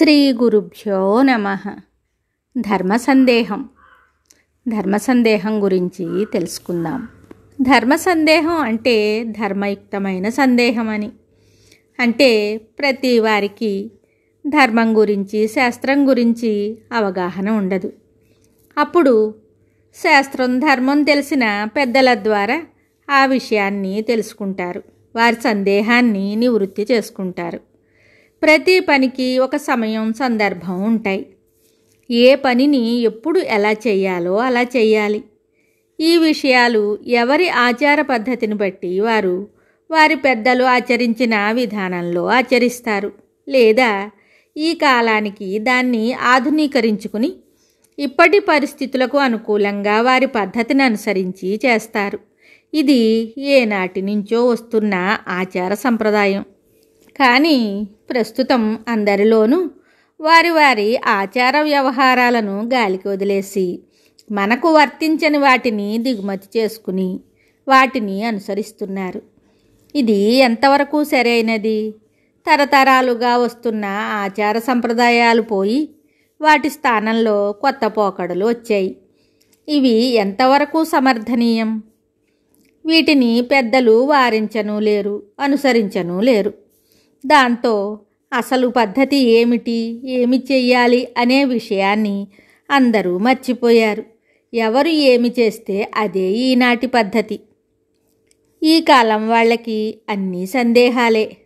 శ్రీ గురుభ్యో నమః. ధర్మ సందేహం గురించి తెలుసుకుందాం. ధర్మ సందేహం అంటే ధర్మయుక్తమైన సందేహం అని. అంటే ప్రతి వారికి ధర్మం గురించి, శాస్త్రం గురించి అవగాహన ఉండదు. అప్పుడు శాస్త్రం, ధర్మం తెలిసిన పెద్దల ద్వారా ఆ విషయాన్ని తెలుసుకుంటారు. వారి సందేహాన్ని నివృత్తి చేసుకుంటారు. ప్రతి పనికి ఒక సమయం, సందర్భం ఉంటాయి. ఏ పనిని ఎప్పుడు ఎలా చేయాలో అలా చేయాలి. ఈ విషయాలు ఎవరి ఆచార పద్ధతిని బట్టి వారు వారి పెద్దలు ఆచరించిన విధానంలో ఆచరిస్తారు, లేదా ఈ కాలానికి దాన్ని ఆధునీకరించుకుని ఇప్పటి పరిస్థితులకు అనుకూలంగా వారి పద్ధతిని అనుసరించి చేస్తారు. ఇది ఏనాటి నుంచో వస్తున్న ఆచార సంప్రదాయం. కానీ ప్రస్తుతం అందరిలోనూ వారి వారి ఆచార వ్యవహారాలను గాలికి వదిలేసి మనకు వర్తించని వాటిని దిగుమతి చేసుకుని వాటిని అనుసరిస్తున్నారు. ఇది ఎంతవరకు సరైనది? తరతరాలుగా వస్తున్న ఆచార సంప్రదాయాలు పోయి వాటి స్థానంలో కొత్త పోకడలు వచ్చాయి. ఇవి ఎంతవరకు సమర్థనీయం? వీటిని పెద్దలు వారించనూ లేరు, అనుసరించనూ లేరు. దాంతో అసలు పద్ధతి ఏమిటి, ఏమి చెయ్యాలి అనే విషయాన్ని అందరూ మర్చిపోయారు. ఎవరు ఏమి చేస్తే అదే ఈనాటి పద్ధతి. ఈ కాలం వాళ్ళకి అన్నీ సందేహాలే.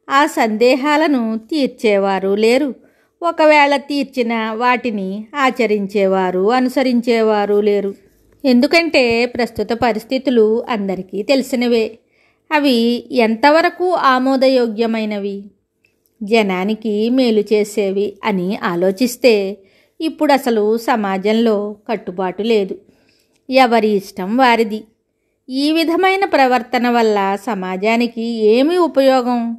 ఆ సందేహాలను తీర్చేవారు లేరు. ఒకవేళ తీర్చిన వాటిని ఆచరించేవారు, అనుసరించేవారు లేరు. ఎందుకంటే ప్రస్తుత పరిస్థితులు అందరికీ తెలిసినవే. అవి ఎంతవరకు ఆమోదయోగ్యమైనవి, జనానికి మేలు చేసేవి అని ఆలోచిస్తే ఇప్పుడు అసలు సమాజంలో కట్టుబాటు లేదు. ఎవరి ఇష్టం వారిది. ఈ విధమైన ప్రవర్తన వల్ల సమాజానికి ఏమి ఉపయోగం?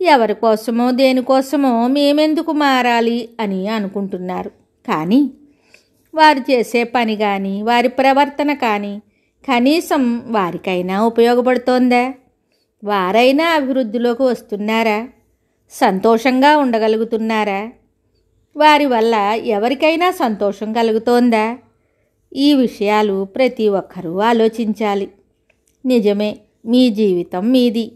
ఎవరి కోసమో దేనికోసమో మేమెందుకు మారాలి అని అనుకుంటున్నారు. కానీ వారు చేసే పని కానీ, వారి ప్రవర్తన కానీ కనీసం వారికైనా ఉపయోగపడుతోందా? వారైనా అభివృద్ధిలోకి వస్తున్నారా? సంతోషంగా ఉండగలుగుతున్నారా? వారి వల్ల ఎవరికైనా సంతోషం కలుగుతోందా? ఈ విషయాలు ప్రతి ఒక్కరూ ఆలోచించాలి. నిజమే, మీ జీవితం మీది,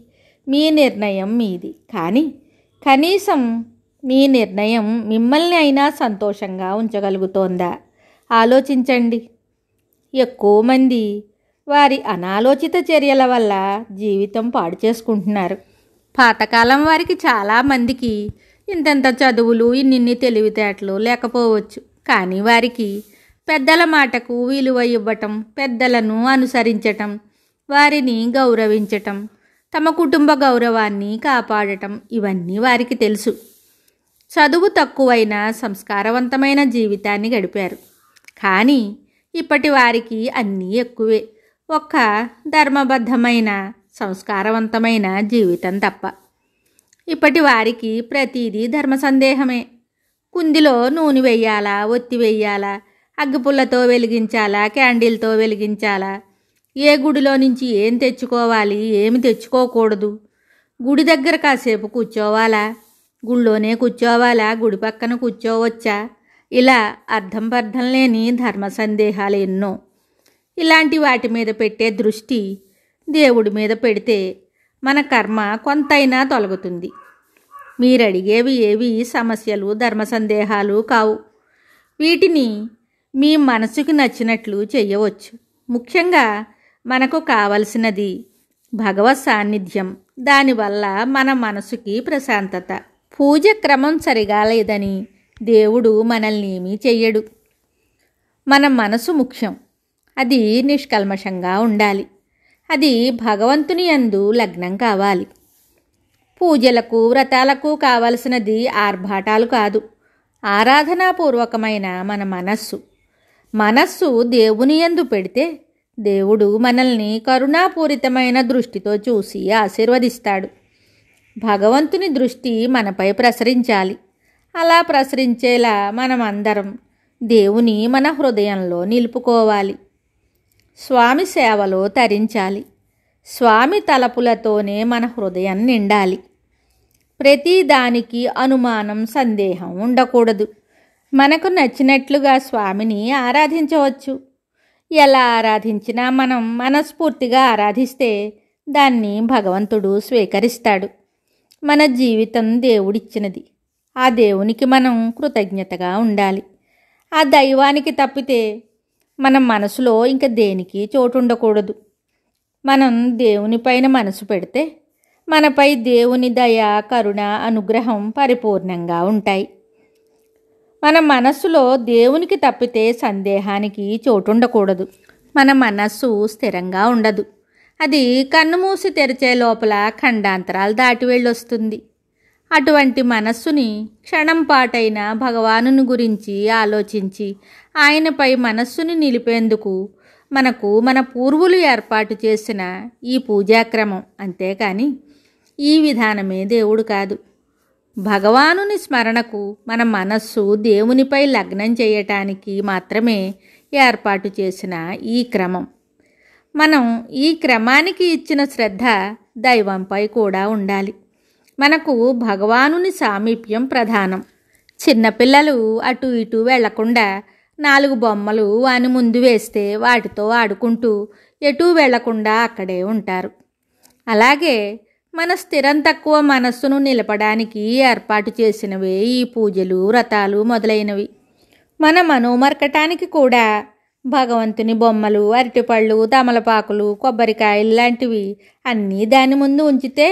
మీ నిర్ణయం మీది. కానీ కనీసం మీ నిర్ణయం మిమ్మల్ని అయినా సంతోషంగా ఉంచగలుగుతోందా? ఆలోచించండి. ఎక్కువ మంది వారి అనాలోచిత చర్యల వల్ల జీవితం పాడు చేసుకుంటున్నారు. పాతకాలం వారికి చాలామందికి ఇంతంత చదువులు, ఇన్నిన్ని తెలివితేటలు లేకపోవచ్చు. కానీ వారికి పెద్దల మాటకు విలువ ఇవ్వటం, పెద్దలను అనుసరించటం, వారిని గౌరవించటం, తమ కుటుంబ గౌరవాన్ని కాపాడటం ఇవన్నీ వారికి తెలుసు. చదువు తక్కువైన సంస్కారవంతమైన జీవితాన్ని గడిపారు. కానీ ఇప్పటి వారికి అన్నీ ఎక్కువే. ఒక్క ధర్మబద్ధమైన, సంస్కారవంతమైన జీవితం తప్ప. ఇప్పటి వారికి ప్రతిదీ ధర్మ సందేహమే. కుందిలో నూనె వెయ్యాలా, ఒత్తి వెయ్యాలా, అగ్గిపుల్లతో వెలిగించాలా, క్యాండిల్తో వెలిగించాలా, ఏ గుడిలో నుంచి ఏం తెచ్చుకోవాలి, ఏమి తెచ్చుకోకూడదు, గుడి దగ్గర కాసేపు కూర్చోవాలా, గుళ్ళోనే కూర్చోవాలా, గుడి పక్కన కూర్చోవచ్చా, ఇలా అర్థం పర్థం లేని ధర్మ సందేహాలు ఎన్నో. ఇలాంటి వాటి మీద పెట్టే దృష్టి దేవుడి మీద పెడితే మన కర్మ కొంతైనా తొలగుతుంది. మీరడిగేవి ఏవి సమస్యలు, ధర్మ సందేహాలు కావు. వీటిని మీ మనసుకు నచ్చినట్లు చెయ్యవచ్చు. ముఖ్యంగా మనకు కావలసినది భగవత్ సాన్నిధ్యం. దానివల్ల మన మనసుకి ప్రశాంతత. పూజ క్రమం సరిగా లేదని దేవుడు మనల్ని ఏమీ చెయ్యడు. మన మనసు ముఖ్యం. అది నిష్కల్మషంగా ఉండాలి. అది భగవంతుని యందు లగ్నం కావాలి. పూజలకు, వ్రతాలకు కావలసినది ఆర్భాటాలు కాదు, ఆరాధనాపూర్వకమైన మన మనస్సు దేవుని యందు పెడితే దేవుడు మనల్ని కరుణాపూరితమైన దృష్టితో చూసి ఆశీర్వదిస్తాడు. భగవంతుని దృష్టి మనపై ప్రసరించాలి. అలా ప్రసరించేలా మనమందరం దేవుని మన హృదయంలో నిలుపుకోవాలి. స్వామి సేవలో తరించాలి. స్వామి తలపులతోనే మన హృదయం నిండాలి. ప్రతి దానికి అనుమానం, సందేహం ఉండకూడదు. మనకు నచ్చినట్లుగా స్వామిని ఆరాధించవచ్చు. ఎలా ఆరాధించినా మనం మనస్ఫూర్తిగా ఆరాధిస్తే దాన్ని భగవంతుడు స్వీకరిస్తాడు. మన జీవితం దేవుడిచ్చినది. ఆ దేవునికి మనం కృతజ్ఞతగా ఉండాలి. ఆ దైవానికి తప్పితే మన మనసులో ఇంక దేనికి చోటు ఉండకూడదు. మనం దేవునిపైన మనసు పెడితే మనపై దేవుని దయ, కరుణ, అనుగ్రహం పరిపూర్ణంగా ఉంటాయి. మన మనస్సులో దేవునికి తప్పితే సందేహానికి చోటు ఉండకూడదు. మన మనస్సు స్థిరంగా ఉండదు. అది కన్ను మూసి తెరిచే లోపల ఖండాంతరాలు దాటి వెళ్ళొస్తుంది. అటువంటి మనస్సుని క్షణం పాటైన భగవానుని గురించి ఆలోచించి ఆయనపై మనస్సుని నిలిపేందుకు మనకు మన పూర్వులు ఏర్పాటు చేసిన ఈ పూజాక్రమం. అంతేకాని ఈ విధానమే దేవుడు కాదు. భగవానుని స్మరణకు మన మనస్సు దేవునిపై లగ్నం చేయటానికి మాత్రమే ఏర్పాటు చేసిన ఈ క్రమం. మనం ఈ క్రమానికి ఇచ్చిన శ్రద్ధ దైవంపై కూడా ఉండాలి. మనకు భగవానుని సామీప్యం ప్రధానం. చిన్నపిల్లలు అటు ఇటు వెళ్లకుండా 4 బొమ్మలు వాని ముందు వేస్తే వాటితో ఆడుకుంటూ ఎటూ వెళ్లకుండా అక్కడే ఉంటారు. అలాగే మన స్థిరం తక్కువ మనస్సును నిలపడానికి ఏర్పాటు చేసినవే ఈ పూజలు, వ్రతాలు మొదలైనవి. మన మనోమర్కటానికి కూడా భగవంతుని బొమ్మలు, అరటిపళ్ళు, తమలపాకులు, కొబ్బరికాయలు లాంటివి అన్నీ దాని ముందు ఉంచితే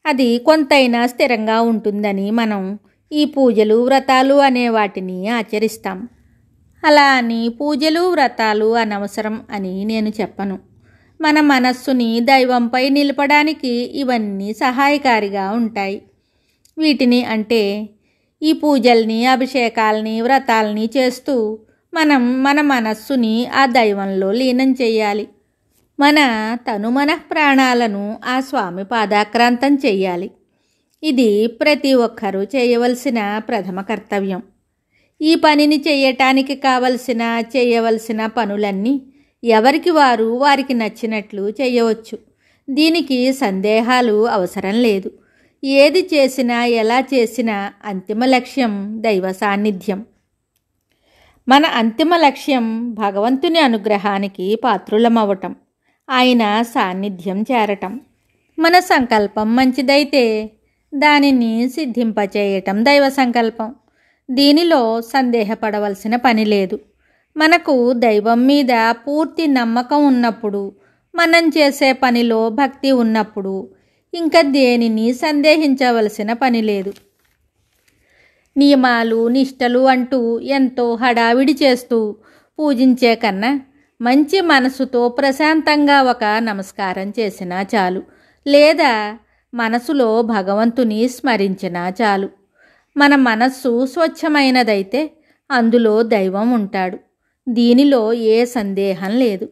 అది కొంతైనా స్థిరంగా ఉంటుందని మనం ఈ పూజలు, వ్రతాలు అనే వాటిని ఆచరిస్తాం. అలా అని పూజలు, వ్రతాలు అనవసరం అని నేను చెప్పను. మన మనస్సుని దైవంపై నిలపడానికి ఇవన్నీ సహాయకారిగా ఉంటాయి. వీటిని అంటే ఈ పూజల్ని, అభిషేకాల్ని, వ్రతాల్ని చేస్తూ మనం మన మనస్సుని ఆ దైవంలో లీనం చేయాలి. మన తను మన ప్రాణాలను ఆ స్వామి పాదాక్రాంతం చెయ్యాలి. ఇది ప్రతి ఒక్కరూ చేయవలసిన ప్రథమ కర్తవ్యం. ఈ పనిని చేయటానికి చేయవలసిన పనులన్నీ ఎవరికి వారు వారికి నచ్చినట్లు చేయవచ్చు. దీనికి సందేహాలు అవసరం లేదు. ఏది చేసినా, ఎలా చేసినా అంతిమ లక్ష్యం దైవ సాన్నిధ్యం. మన అంతిమ లక్ష్యం భగవంతుని అనుగ్రహానికి పాత్రులమవ్వటం, ఆయన సాన్నిధ్యం చేరటం. మన సంకల్పం మంచిదైతే దానిని సిద్ధింపచేయటం దైవ సంకల్పం. దీనిలో సందేహపడవలసిన పని లేదు. మనకు దైవం మీద పూర్తి నమ్మకం ఉన్నప్పుడు, మనం చేసే పనిలో భక్తి ఉన్నప్పుడు ఇంకా దేనిని సందేహించవలసిన పని లేదు. నియమాలు, నిష్టలు అంటూ ఎంతో హడావిడి చేస్తూ పూజించే కన్నా మంచి మనసుతో ప్రశాంతంగా ఒక నమస్కారం చేసినా చాలు, లేదా మనసులో భగవంతుని స్మరించినా చాలు. మన మనస్సు స్వచ్ఛమైనదైతే అందులో దైవం ఉంటాడు. దీనిలో ఏ సందేహం లేదు.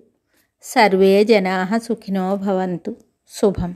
సర్వే జనాః సుఖినో భవంతు. శుభం.